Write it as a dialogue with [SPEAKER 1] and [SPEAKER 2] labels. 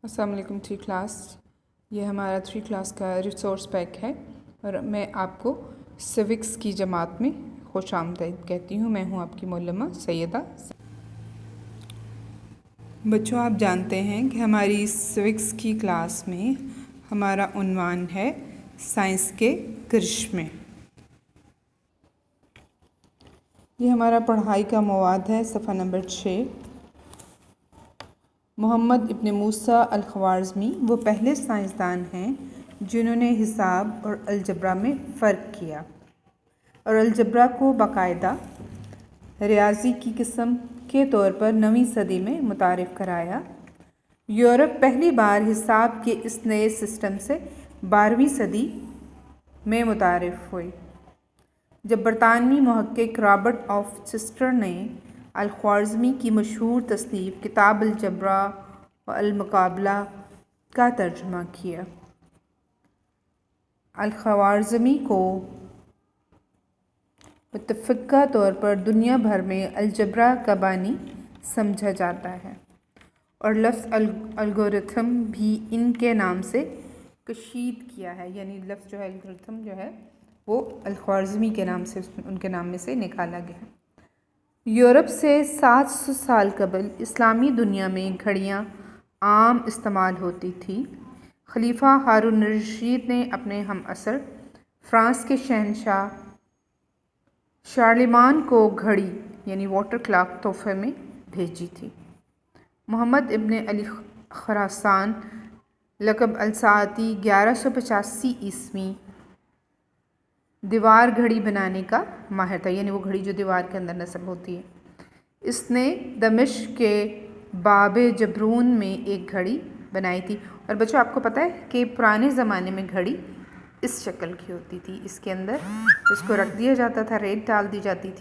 [SPEAKER 1] अस्सलाम वालेकुम three class. ये हमारा थ्री क्लास का रिसोर्स पैक है और मैं आपको सिविक्स की जमात में खुश आमदीद कहती हूँ। मैं हूँ आपकी मौलमा सैयदा। बच्चों, आप जानते हैं कि हमारी सिविक्स की क्लास में हमारा उन्वान है साइंस के करिश्मे। ये हमारा पढ़ाई का मवाद है, सफ़ा नंबर 6। मोहम्मद इब्न मूसा अल-ख़वारिज़मी वो पहले साइंसदान हैं जिन्होंने हिसाब और अलजबरा में फ़र्क किया और अलजबरा को बाकायदा रियाजी की किस्म के तौर पर 9वीं सदी में मुतारिफ़ कराया। यूरोप पहली बार हिसाब के इस नए सिस्टम से 12वीं सदी में मुतारिफ़ हुई, जब बरतानवी मुहक्किक रॉबर्ट ऑफ चेस्टर ने अल-ख़वारिज़मी की मशहूर तसनीफ़ किताब अल-जब्र व अल-मुक़ाबला का तर्जुमा किया। अल-ख़वारिज़मी को मुतफ़क्का तौर पर दुनिया भर में अलजब्रा का बानी समझा जाता है और लफ्ज़ अलगोरिथम भी इनके नाम से कशीद किया है, यानी लफ्ज़ जो है अलगोरिथम जो है वो अल-ख़वारिज़मी के नाम से उनके नाम में से निकाला गया है। यूरोप से 700 साल कबल इस्लामी दुनिया में घड़ियाँ आम इस्तेमाल होती थी। खलीफा हारून रशीद ने अपने हम असर फ़्रांस के शहंशाह शार्लेमान को घड़ी यानी वाटर क्लॉक तोहफ़े में भेजी थी। मोहम्मद इब्न अली ख़ुरासान लक़ब अल-साअती 1185 ईस्वी दीवार घड़ी बनाने का माहिर था, यानी वो घड़ी जो दीवार के अंदर नस्ब होती है। इसने दमिश्क के बाबे जबरून में एक घड़ी बनाई थी। और बच्चों, आपको पता है कि पुराने ज़माने में घड़ी इस शक्ल की होती थी, इसके अंदर इसको रख दिया जाता था, रेत डाल दी जाती थी